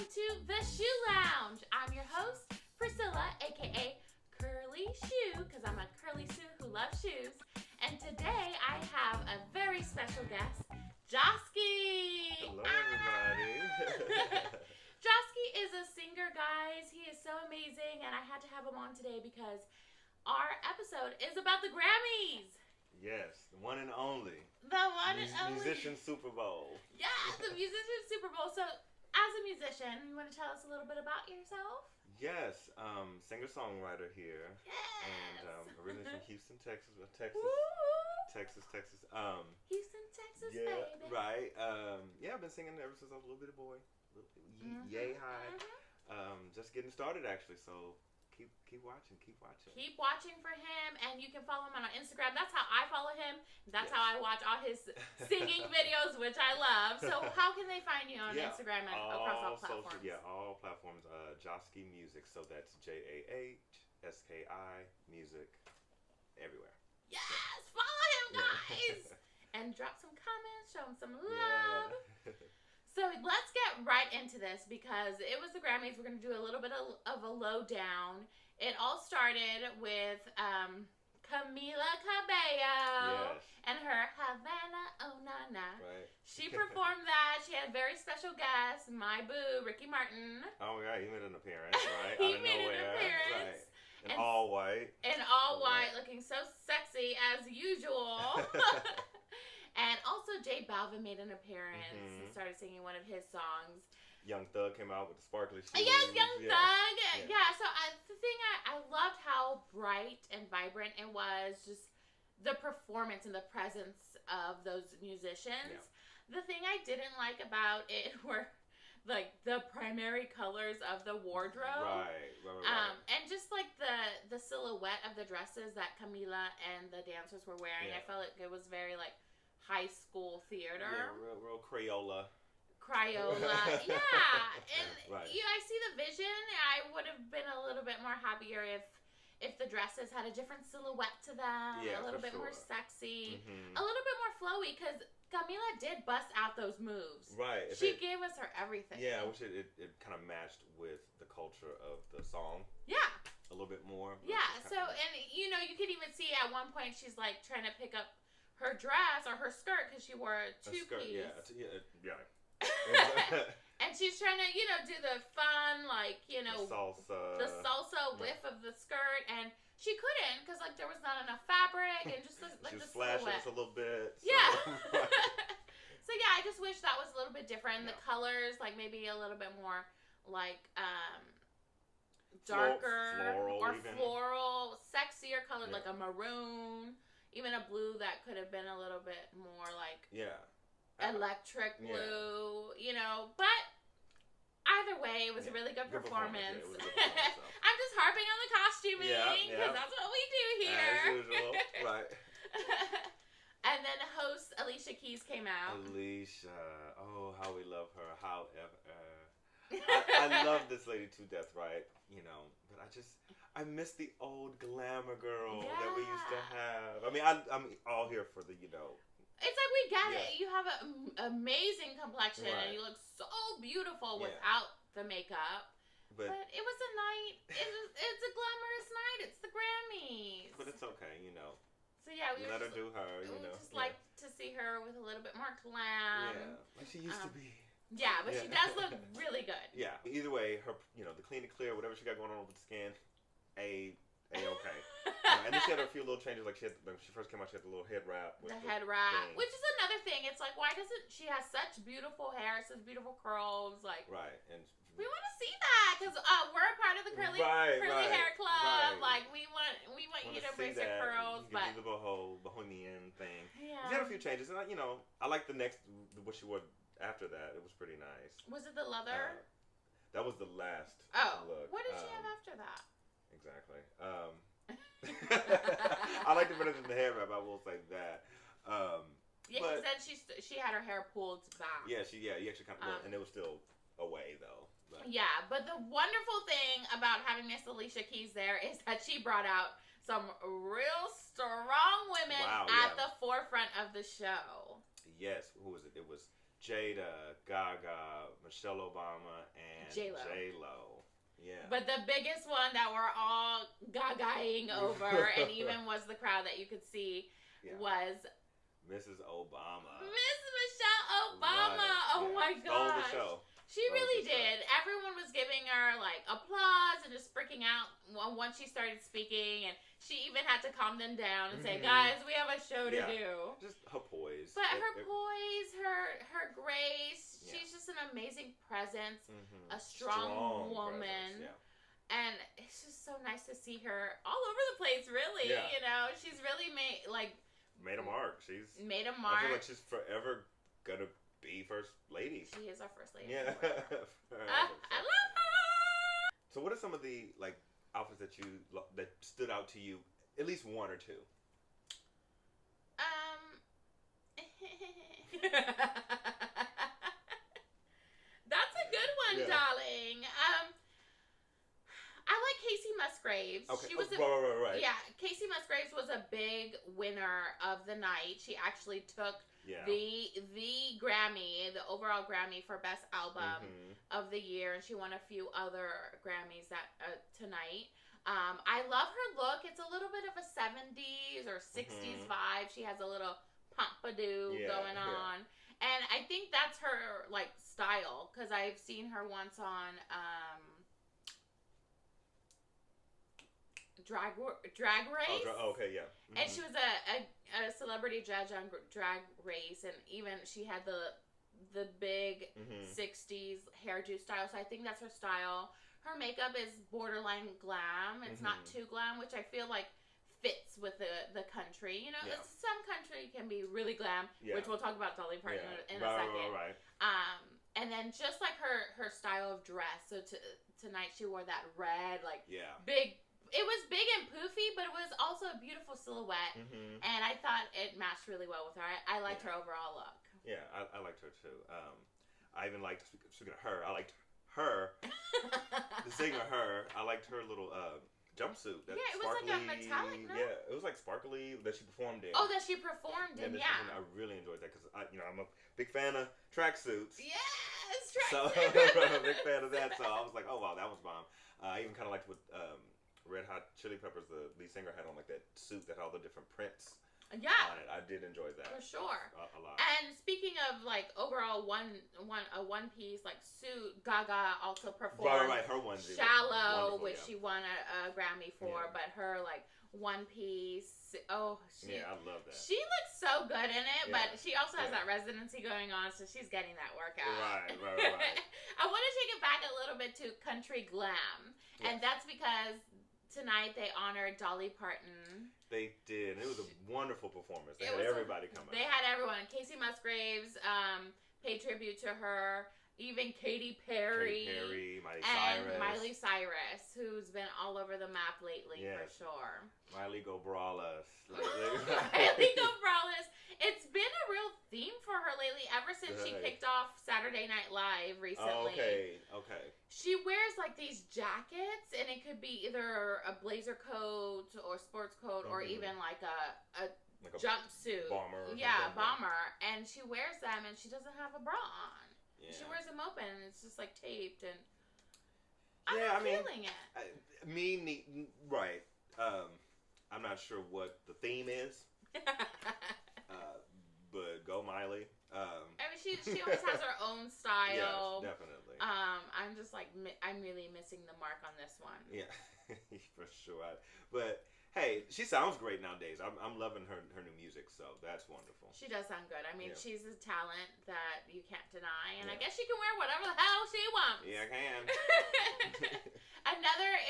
to the Shue Lounge. I'm your host, Priscilla, aka Curly Shue, because I'm a curly Sue who loves shoes. And today I have a very special guest, Jahski. Hello, everybody. Jahski is a singer, guys. He is so amazing, and I had to have him on today because our episode is about the Grammys. Yes, the one and only. The one and only. Musician Super Bowl. Yes, the Musician Super Bowl. So, as a musician, you want to tell us a little bit about yourself? Yes, singer-songwriter here. Yes. And originally from Houston, Texas. Texas. Houston, Texas, yeah, baby. right. Yeah, I've been singing ever since I was a little bitty boy. Yay high. Just getting started, actually, so keep watching. Keep watching for him, and you can follow him on Instagram. That's how I follow him. That's how I watch all his singing videos, which I love. So how can they find you on Instagram and across all platforms? All platforms. Jahski Music, so that's JAHSKI Music, everywhere. Yes, follow him, guys, and drop some comments, show him some love. Yeah. So let's get right into this because it was the Grammys. We're going to do a little bit of a lowdown. It all started with Camila Cabello and her Havana Oh Na Na. Right. She performed that. She had a very special guest, my boo, Ricky Martin. Oh, yeah, he made an appearance, right? He made an appearance. Right. In all white. Looking so sexy as usual. And also J Balvin made an appearance and started singing one of his songs. Young Thug came out with the sparkly shoes. Yes, Young Thug. Yeah, so the thing I loved how bright and vibrant it was, just the performance and the presence of those musicians. Yeah. The thing I didn't like about it were like the primary colors of the wardrobe. Right. And just like the silhouette of the dresses that Camila and the dancers were wearing. I felt like it was very like high school theater. Yeah, real Crayola. Yeah. And right. I see the vision. I would have been a little bit more happier if the dresses had a different silhouette to them, a little bit more sexy, a little bit more flowy, because Camila did bust out those moves. Right. She gave us her everything. Yeah, I wish it kind of matched with the culture of the song. Yeah. A little bit more. Yeah, so, and you could even see at one point she's like trying to pick up her dress or her skirt because she wore a two-piece. Yeah. And she's trying to, do the fun, the salsa whiff of the skirt, and she couldn't because there was not enough fabric and just she was flashing us a little bit. So. Yeah. So yeah, I just wish that was a little bit different. The colors, maybe a little bit more darker floral, sexier colored, like a maroon. Even a blue that could have been a little bit more electric blue, But either way, it was a really good performance. I'm just harping on the costuming because that's what we do here. As usual, right. And then host Alicia Keys came out. Alicia, oh, how we love her. However, I love this lady to death, right? But I miss the old glamour girl that we used to have. I mean, I'm all here for the, It's like we get it. You have an amazing complexion and you look so beautiful without the makeup. But it was a night. It's a glamorous night. It's the Grammys. But it's okay, So yeah, we let her do her. We just like to see her with a little bit more glam. Yeah, like she used to be. Yeah, but she does look really good. Yeah. Either way, her, the clean and clear, whatever she got going on with the skin, okay. And then she had a few little changes, like when she first came out, she had the little head wrap. Which is another thing. It's like, why doesn't she have such beautiful hair, such beautiful curls? Right. And we want to see that because we're a part of the curly hair club. Right. We want you to embrace your curls, you can do the whole bohemian thing. Yeah. She had a few changes, and I like the next what she wore after that. It was pretty nice. Was it the leather? That was the last look. What did she have after that? Exactly. I liked it better than the hair wrap. I will say that. Because then she had her hair pulled back. Yeah, you actually kind of, and it was still away though. But. Yeah, but the wonderful thing about having Miss Alicia Keys there is that she brought out some real strong women at the forefront of the show. Yes, who was it? It was Jada, Gaga, Michelle Obama and J-Lo. Yeah. But the biggest one that we're all gagaing over, and even was the crowd that you could see, was Mrs. Obama. Miss Michelle Obama. Right. Oh my gosh. Stole the show. She really did. Everyone was giving her like applause and just freaking out once she started speaking, and she even had to calm them down and say, "Guys, we have a show to do." Just her poise. But her poise, her grace. She's just an amazing presence. A strong woman. Presence, and it's just so nice to see her all over the place. Really, you know, she's really made a mark. She's made a mark. I feel like she's forever gonna be first lady. She is our first lady. Yeah. I love her. So what are some of the like outfits that stood out to you? At least one or two. That's a good one, darling. I like Casey Musgraves. Okay. She was right. Yeah, Casey Musgraves was a big winner of the night. She actually took the Grammy, the overall Grammy for Best Album of the Year, and she won a few other Grammys that tonight. I love her look. It's a little bit of a 70s or 60s vibe. She has a little pompadour going on. And I think that's her like style, because I've seen her once on Drag Race. Okay, yeah. And she was a celebrity judge on Drag Race, and even she had the big 60s hairdo style. So I think that's her style. Her makeup is borderline glam. It's not too glam, which I feel like fits with the country. You know, some country can be really glam, which we'll talk about Dolly Parton in a second. Right. And then just like her style of dress. So tonight she wore that red, like big. It was big and poofy, but it was also a beautiful silhouette. And I thought it matched really well with her. I liked her overall look. Yeah, I liked her too. I even liked, speaking of her, I liked her. The singer, her. I liked her little jumpsuit. That it was like a metallic, no? Yeah, it was like sparkly that she performed in. Oh, that she performed in, I really enjoyed that because I'm a big fan of tracksuits. Yes, tracksuits. So I'm a big fan of that. So I was like, oh wow, that was bomb. I even kind of liked what Red Hot Chili Peppers, the lead singer, had on like that suit that had all the different prints. On it. I did enjoy that for sure. A lot. And speaking of like overall a one piece like suit, Gaga also performed. Right. Her onesie, Shallow, which she won a Grammy for, but her like one piece. Oh, I love that. She looks so good in it, but she also has that residency going on, so she's getting that workout. Right. I want to take it back a little bit to country glam, and that's because tonight they honored Dolly Parton. They did. It was a wonderful performance. They had everybody come out. They had everyone. Casey Musgraves paid tribute to her. Even Katy Perry. Miley Cyrus, who's been all over the map lately for sure. Miley go brawlers. Miley go brawlers. It's been a real theme for her lately ever since she kicked off Saturday Night Live recently. Okay. She wears like these jackets, and it could be either a blazer coat or sports coat or even like a jumpsuit. Bomber. Bomber. And she wears them, and she doesn't have a bra on. Yeah. She wears them open, and it's just like taped, and I'm feeling it. Right. I'm not sure what the theme is. But go Miley. I mean, she always has her own style. Yes, definitely. I'm just like, I'm really missing the mark on this one. Yeah, for sure. But hey, she sounds great nowadays. I'm loving her new music, so that's wonderful. She does sound good. I mean, she's a talent that you can't deny, and I guess she can wear whatever the hell she wants. Yeah, I can.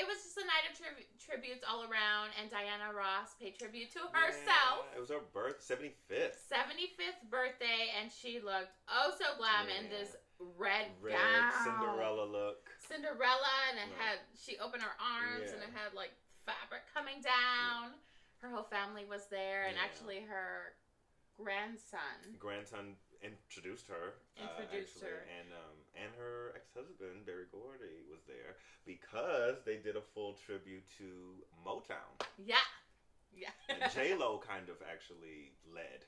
It was just a night of tributes all around, and Diana Ross paid tribute to herself. It was her 75th birthday, and she looked so glam in this red gown. Cinderella look. And it had, she opened her arms, and it had like fabric coming down. Her whole family was there, and actually her grandson introduced her, and her ex-husband Berry Gordy was there because they did a full tribute to Motown. And J-Lo kind of actually led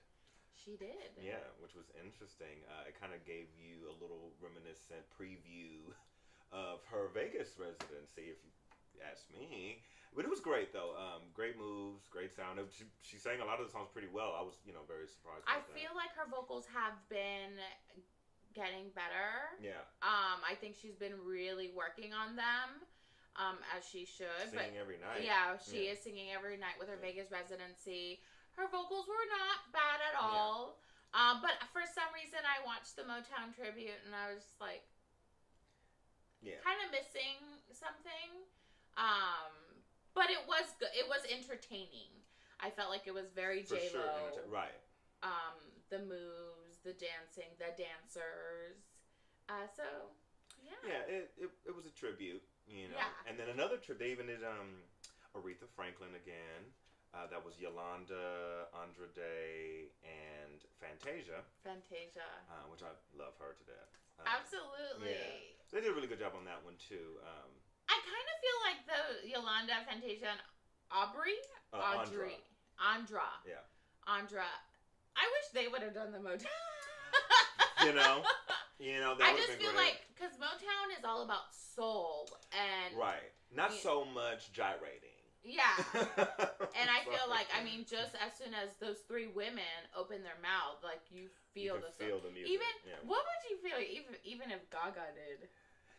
She did. Yeah, which was interesting. It kind of gave you a little reminiscent preview of her Vegas residency, if you ask me. But it was great, though. Great moves, great sound. She sang a lot of the songs pretty well. I was, very surprised. I feel like her vocals have been getting better. Yeah. I think she's been really working on them. As she should. Singing every night. Yeah, she is singing every night with her Vegas residency. Her vocals were not bad at all. Yeah. But for some reason, I watched the Motown tribute and I was just like, kind of missing something. But it was good. It was entertaining. I felt like it was very J-Lo. Sure, right. The moves, the dancing, the dancers. So, yeah. Yeah, it was a tribute. And then another trip, they even did Aretha Franklin again. That was Yolanda, Andrade, and Fantasia. Which I love her to death. Absolutely. Yeah. So they did a really good job on that one too. I kind of feel like the Yolanda, Fantasia, and Andra. Yeah. Andra. I wish they would have done the Motown. That I just feel like, because Motown is all about soul and right, not so much gyrating. Yeah, and I feel like, just as soon as those three women open their mouth, like you feel the music. Even what would you feel even if Gaga did?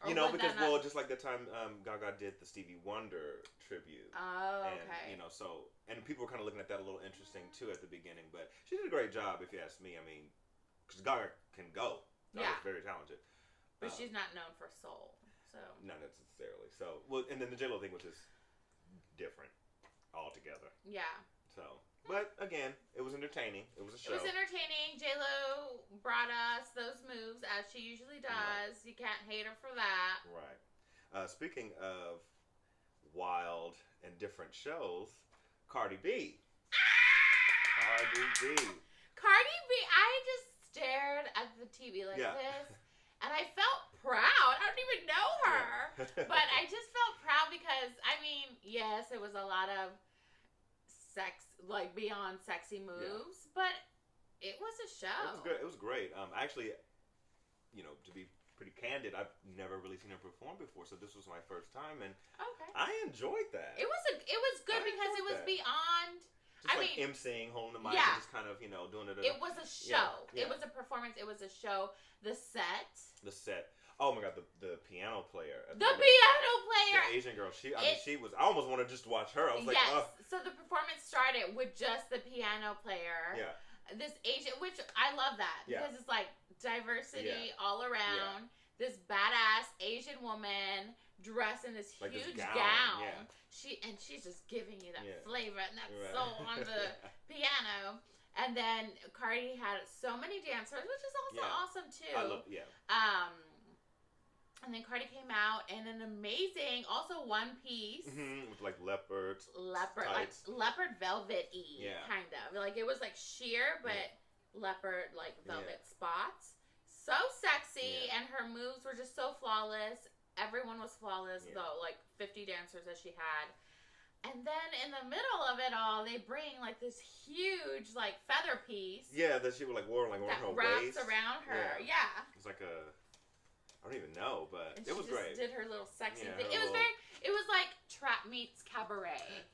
Because just like the time Gaga did the Stevie Wonder tribute. Oh, okay. And, and people were kind of looking at that a little interesting too at the beginning, but she did a great job, if you ask me. Because Gaga can go. Gaga's very talented. But she's not known for soul, so. Not necessarily. So, and then the J-Lo thing was just different altogether. Yeah. So, but again, it was entertaining. It was a show. It was entertaining. J-Lo brought us those moves as she usually does. Right. You can't hate her for that. Right. Speaking of wild and different shows, Cardi B. Cardi B, I just stared at the TV like this, and I felt proud. I don't even know her, but I just felt proud because, yes, it was a lot of beyond sexy moves, but it was a show. It was good. It was great. Actually, to be pretty candid, I've never really seen her perform before, so this was my first time, and I enjoyed that. It was good because it was beyond. Just emceeing, holding the mic, and just kind of, doing it. It was a show. Yeah. It was a performance. It was a show. The set. Oh my God, the piano player. The Asian girl. She was. I almost wanted just to watch her. I was like, oh. So the performance started with just the piano player. Yeah. This Asian, which I love that because it's like diversity all around. Yeah. This badass Asian woman dressed in this huge gown. Yeah. She's just giving you that flavor and that soul on the piano. And then Cardi had so many dancers, which is also awesome too. I love and then Cardi came out in an amazing, also one piece. With like leopard velvet-y kind of. Like it was like sheer but leopard velvet spots. So sexy and her moves were just so flawless. Everyone was flawless though, like 50 dancers that she had. And then in the middle of it all, they bring like this huge like feather piece. Yeah, that she would wore around her waist. Wraps around her. Yeah. It's like I don't even know, but and it was great. She did her little sexy thing. It was like trap meets cabaret.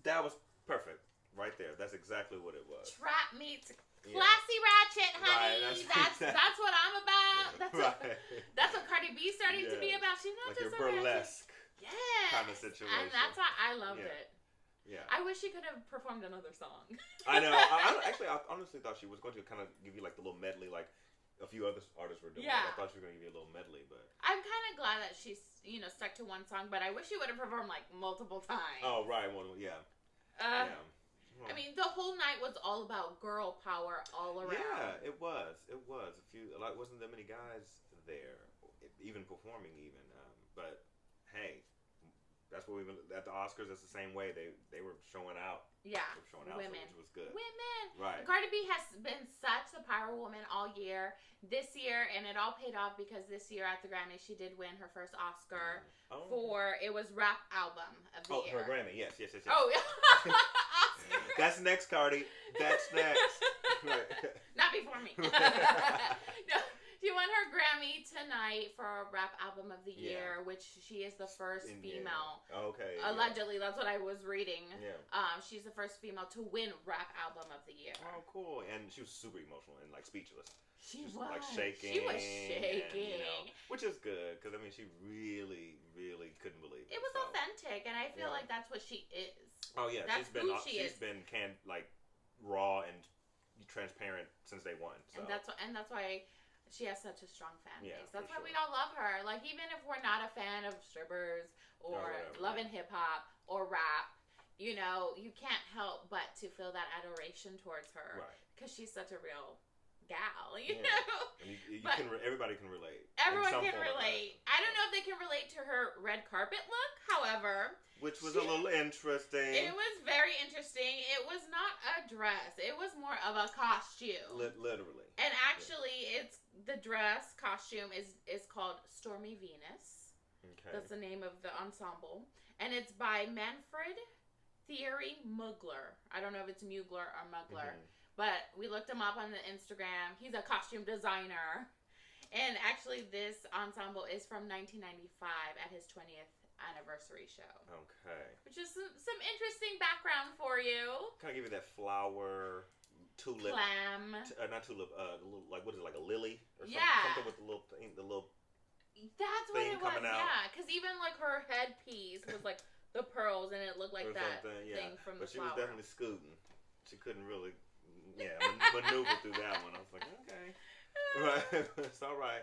That was perfect. Right there. That's exactly what it was. Trap meets classy ratchet, honey. Right, that's what I'm about. That's what Cardi B's starting to be about. She's not like just a burlesque kind of situation. And that's why I loved it. Yeah. I wish she could have performed another song. I know. I honestly thought she was going to kind of give you like the little medley like a few other artists were doing. I thought she was going to give you a little medley, but I'm kind of glad that she's stuck to one song. But I wish she would have performed like multiple times. Oh right, well yeah. The whole night was all about girl power all around. Yeah, it was. It was wasn't that many guys there, even performing even. But hey, that's what we've been at the Oscars. That's the same way they were showing out. Yeah, women, which was good. Women, right? Cardi B has been such the power woman all year. This year, and it all paid off because this year at the Grammy she did win her first Oscar for it was Rap Album of the Year. Her Grammy, yes. Oh, That's next, Cardi. That's next. Not before me. No, she won her Grammy tonight for Rap Album of the Year, which she is the first female. Okay. Allegedly, that's what I was reading. Yeah. She's the first female to win Rap Album of the Year. Oh, cool. And she was super emotional and like speechless. She was like shaking. She was shaking. And, which is good because I mean she really, really couldn't believe it. It was authentic, and I feel like that's what she is. Oh yeah, that's she's been raw and transparent since day one. So. And that's why she has such a strong fan base. That's why sure. we all love her. Like even if we're not a fan of strippers or love and hip hop or rap, you know, you can't help but to feel that adoration towards her because she's such a real gal, you know. And everybody can relate. Everyone can relate. I don't know if they can relate to her red carpet look, however. Which was a little interesting. It was very interesting. It was not a dress. It was more of a costume. Literally. And actually, it's the dress costume is called Stormy Venus. Okay. That's the name of the ensemble. And it's by Manfred Thierry Mugler. I don't know if it's Mugler or Mugler. Mm-hmm. But we looked him up on the Instagram. He's a costume designer. And actually, this ensemble is from 1995 at his 20th anniversary show. Okay. Which is some interesting background for you. Kind of give you that flower, tulip. Clam. Not tulip, like, what is it, like a lily? Or something? Yeah. Something with the little thing, That's what it was, yeah. Because even, like, her headpiece was, like, the pearls, and it looked like that thing from the flower. But she was definitely scooting. She couldn't really... maneuver through that one. I was like, okay. Right. It's all right.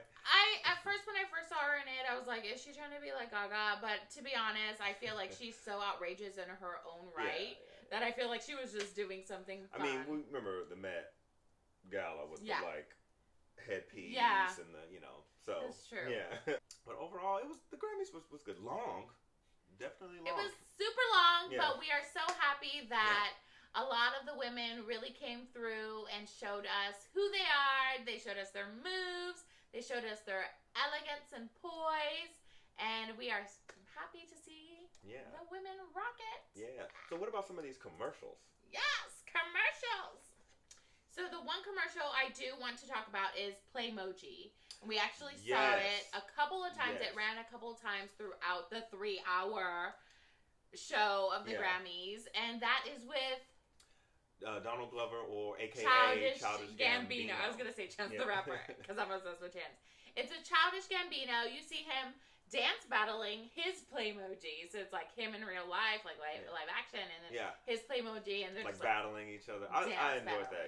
At first, when I first saw her in it, I was like, is she trying to be like Gaga? But to be honest, I feel like she's so outrageous in her own right that I feel like she was just doing something fun. I mean, we remember the Met Gala with the, like, headpiece and the, you know, so. That's true. Yeah. But overall, the Grammys was good. Long. Definitely long. It was super long, but we are so happy that a lot of the women really came through and showed us who they are. They showed us their moves. They showed us their elegance and poise. And we are happy to see the women rock it. Yeah. So what about some of these commercials? Yes, commercials. So the one commercial I do want to talk about is Playmoji. We actually saw it a couple of times. It ran a couple of times throughout the 3-hour show of the Grammys. And that is with... Donald Glover, or a.k.a. Childish Gambino. I was going to say Chance the Rapper, because I'm obsessed with Chance. It's a Childish Gambino. You see him dance battling his Playmoji. So it's like him in real life, like live action, and then his Playmoji. And they're like just battling each other. I enjoyed that,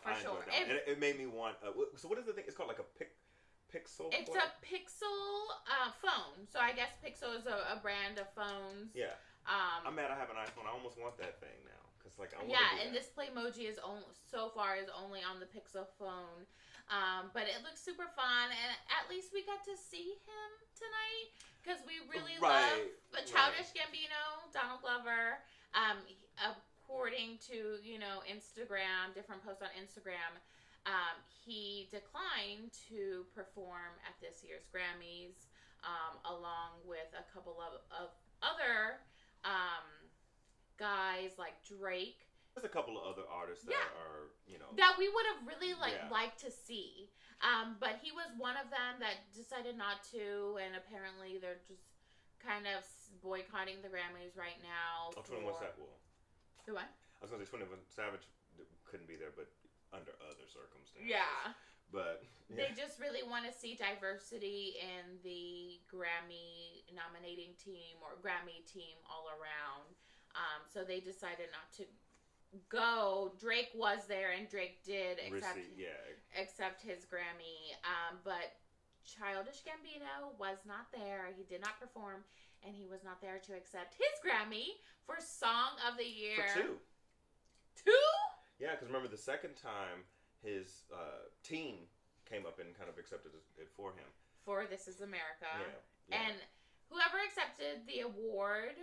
for sure. And it made me want... so what is the thing? It's called like a Pixel? It's a Pixel phone. So I guess Pixel is a brand of phones. Yeah. I'm mad I have an iPhone. I almost want that thing now. Like, and this Playmoji is only on the Pixel phone, but it looks super fun, and at least we got to see him tonight because we really love Childish Gambino, Donald Glover. According to Instagram, different posts on Instagram, he declined to perform at this year's Grammys, along with a couple of other. Guys like Drake. There's a couple of other artists that are, that we would have really liked to see. But he was one of them that decided not to, and apparently they're just kind of boycotting the Grammys right now. 21 Savage. Well, the what? I was going to say 21 Savage couldn't be there, but under other circumstances. Yeah. But they just really want to see diversity in the Grammy nominating team or Grammy team all around. So they decided not to go. Drake was there, and Drake did accept his Grammy. But Childish Gambino was not there. He did not perform, and he was not there to accept his Grammy for Song of the Year. For 2. 2? Yeah, because remember the second time his team came up and kind of accepted it for him. For This Is America. Yeah. And whoever accepted the award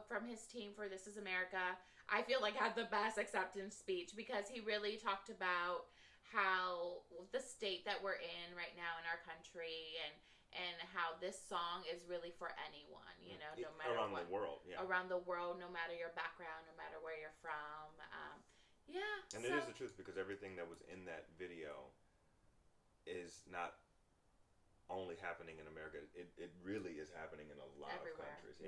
from his team for This Is America, I feel like had the best acceptance speech because he really talked about how the state that we're in right now in our country and how this song is really for anyone, you know, no matter around what. The world, yeah. Around the world, no matter your background, no matter where you're from. Yeah. And it is the truth, because everything that was in that video is not only happening in America. It really is happening in a lot everywhere. of countries.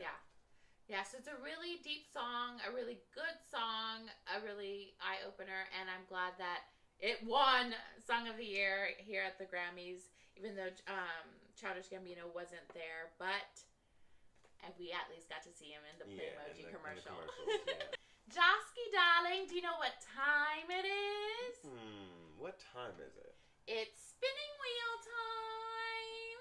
Yeah, so it's a really deep song, a really good song, a really eye-opener, and I'm glad that it won Song of the Year here at the Grammys, even though Childish Gambino wasn't there, but we at least got to see him in the Playmoji commercial. Jahski, darling, do you know what time it is? What time is it? It's spinning wheel time.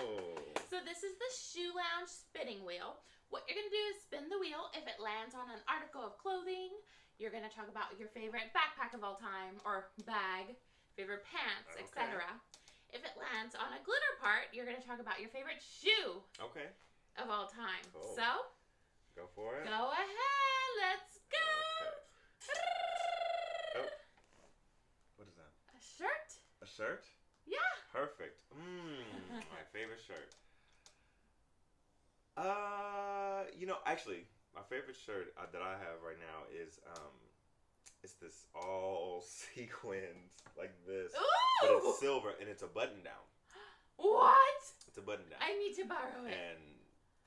Oh. So this is the Shue Lounge Spinning Wheel. What you're going to do is spin the wheel. If it lands on an article of clothing, you're going to talk about your favorite backpack of all time, or bag, favorite pants, etc. If it lands on a glitter part, you're going to talk about your favorite shoe of all time. Cool. So, go for it. Go ahead. Let's go. Okay. Oh. What is that? A shirt. A shirt? Yeah. Perfect. My favorite shirt. Actually, my favorite shirt that I have right now is it's this all sequins like this, but it's silver and it's a button down. What? It's a button down. I need to borrow it. And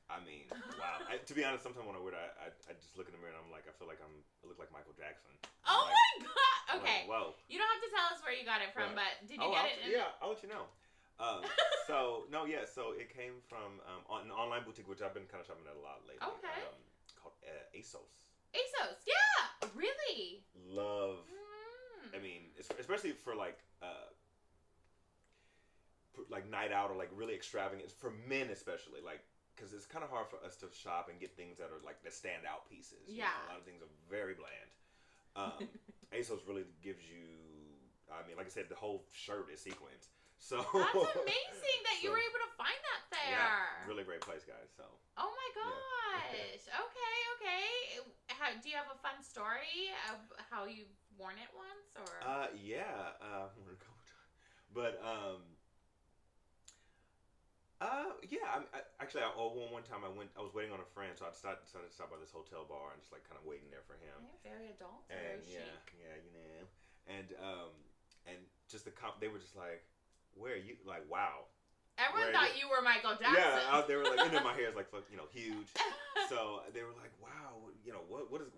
I mean, wow. To be honest, sometimes when I wear it, I just look in the mirror and I'm like, I feel like I look like Michael Jackson. Oh my God! Okay. Whoa. You don't have to tell us where you got it from, but did you get it? I'll let you know. So it came from an online boutique, which I've been kind of shopping at a lot lately. Okay. Called ASOS. ASOS, yeah, really. Love. I mean, especially for like night out or like really extravagant for men, especially because it's kind of hard for us to shop and get things that are like the standout pieces. Yeah. A lot of things are very bland. ASOS really gives you. I mean, like I said, the whole shirt is sequins. So that's amazing that you were able to find that there. Yeah, really great place, guys. So. Oh my gosh. Yeah. Okay. Do you have a fun story of how you've worn it once, or? Yeah. I've worn it a couple times, but yeah. One time I was waiting on a friend, so I decided to stop by this hotel bar and just like kind of waiting there for him. Very adult. And very chic. Yeah, you know, and just they were just like. Where are you? Like, wow. Everyone thought you were Michael Jackson. Yeah, they were like, and then my hair is like, huge. So they were like, wow,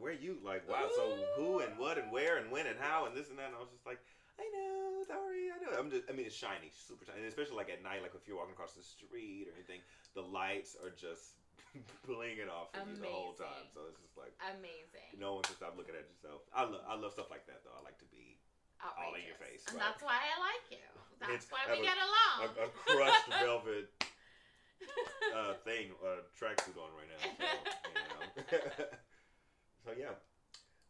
where are you? Like, wow, so who and what and where and when and how and this and that. And I was just like, I know, sorry, I know. It's shiny, super shiny. And especially like at night, like if you're walking across the street or anything, the lights are just blinging off of you the whole time. So it's just like amazing. No one can stop looking at yourself. I love stuff like that though. I like to be outrageous. All in your face. And right? That's why I like you. That's why we get along. A crushed velvet tracksuit on right now. So, so yeah,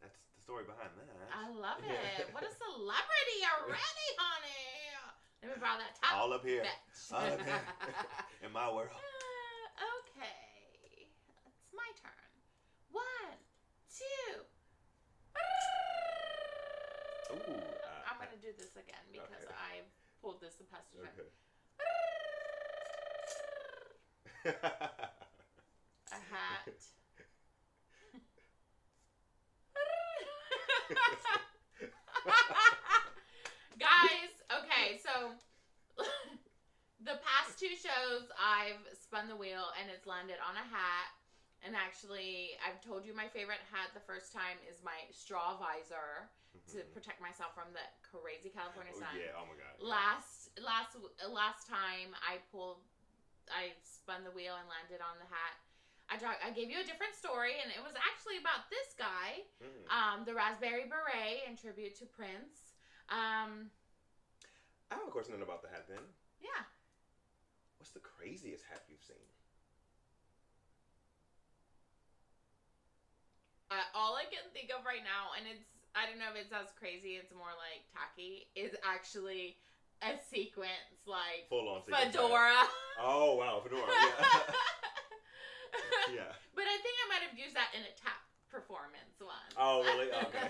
that's the story behind that. I love it. What a celebrity already, honey. Let me borrow that top. All up here. Bitch. All up here. In my world. Okay. It's my turn. 1, 2. Ooh. I'm going to do this again because I pulled this the past time. Okay. A hat. Guys, okay, so the past 2 shows I've spun the wheel and it's landed on a hat. And actually, I've told you my favorite hat the first time is my straw visor to protect myself from the crazy California sun. Yeah, oh my God. Last time I spun the wheel and landed on the hat. I gave you a different story, and it was actually about this guy, the Raspberry Beret, in tribute to Prince. I have a question about the hat then. Yeah. What's the craziest hat you've seen? All I can think of right now, and I don't know if it sounds crazy, it's more like tacky, is actually a sequence, like full-on fedora. Oh, wow, fedora, yeah. Yeah. But I think I might have used that in a tap performance once. Oh, really? Okay.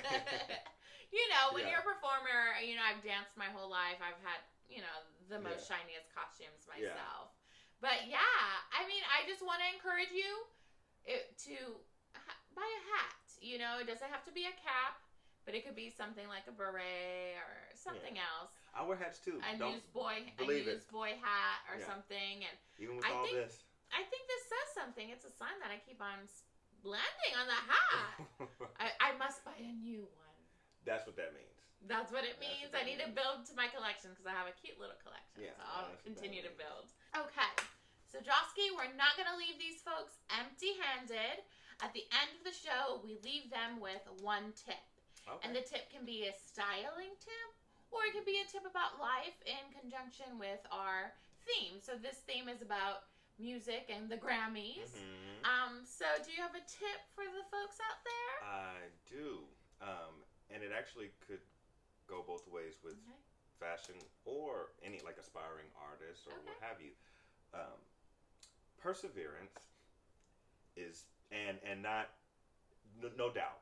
When you're a performer, I've danced my whole life. I've had, the most shiniest costumes myself. But yeah, I mean, I just want to encourage you to buy a hat. You know, it doesn't have to be a cap, but it could be something like a beret or something else. I wear hats too. A newsboy hat or something. And even with all this, I think this says something. It's a sign that I keep on landing on the hat. I must buy a new one. That's what that means. That's what it means. I need to build to my collection because I have a cute little collection. Yeah, so I'll continue to build. Okay. So, Jahski, we're not going to leave these folks empty-handed. At the end of the show, we leave them with one tip. Okay. And the tip can be a styling tip, or it can be a tip about life in conjunction with our theme. So this theme is about music and the Grammys. Mm-hmm. So do you have a tip for the folks out there? I do. And it actually could go both ways with fashion or any like aspiring artists or what have you. Perseverance is and not no doubt.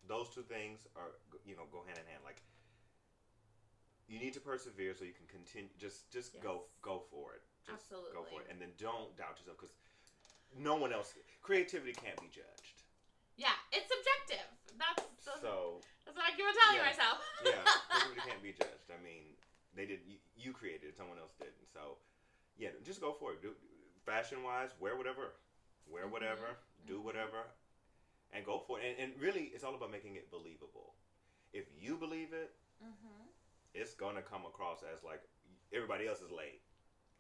Those two things are go hand in hand. Like you need to persevere so you can continue. Just go for it. Just Absolutely. Go for it, and then don't doubt yourself because no one else. Creativity can't be judged. Yeah, it's subjective. That's what I keep on telling myself. Creativity can't be judged. I mean, they did. You created it. Someone else didn't. So, just go for it. Fashion wise, wear whatever, do whatever, and go for it. And really, it's all about making it believable. If you believe it, it's gonna come across as like everybody else is late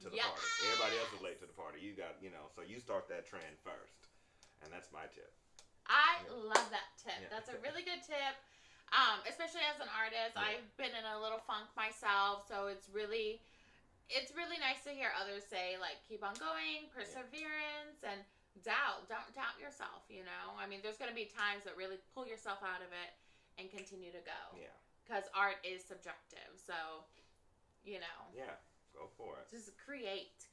to the party. Everybody else is late to the party. You got so you start that trend first, and that's my tip. I love that tip. Yeah. That's a really good tip. Especially as an artist, I've been in a little funk myself, so it's really nice to hear others say like keep on going, perseverance, and don't doubt yourself. I mean, there's gonna be times that really pull yourself out of it and continue to go. Yeah. Because art is subjective, so Yeah, go for it. Just create.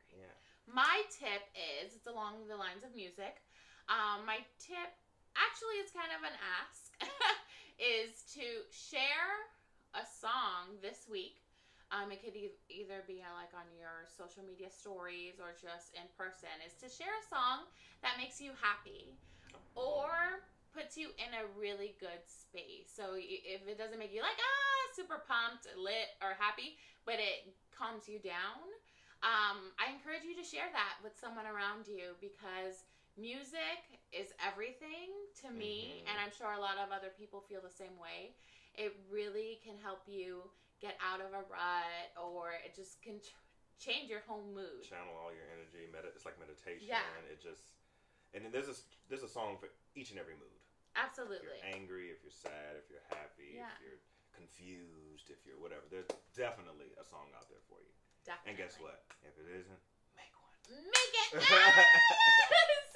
Yeah. My tip is it's along the lines of music. My tip, actually, it's kind of an ask, is to share a song this week. It could either be like on your social media stories or just in person. Is to share a song that makes you happy or puts you in a really good space. So if it doesn't make you like super pumped, lit, or happy, but it calms you down, I encourage you to share that with someone around you because music is everything to me, and I'm sure a lot of other people feel the same way. It really can help you get out of a rut, or it just can change your whole mood. Channel all your energy. It's like meditation. Yeah. And then there's a song for each and every mood. Absolutely. If you're angry, if you're sad, if you're happy, if you're confused, if you're whatever. There's definitely a song out there for you. Definitely. And guess what? If it isn't, make one. Make it! Yes!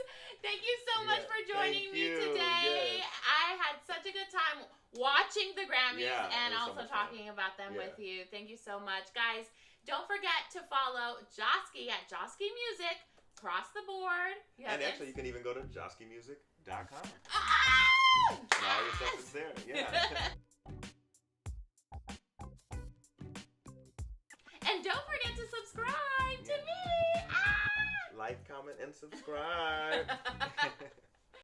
Thank you so much for joining me today. Yes. I had such a good time watching the Grammys and also talking about them with you. Thank you so much. Guys, don't forget to follow Jahski at Jahski Music across the board. And actually, you can even go to jahskimusic.com. Yes! All your stuff is there. Yeah. And don't forget to subscribe to me. Like, comment, and subscribe.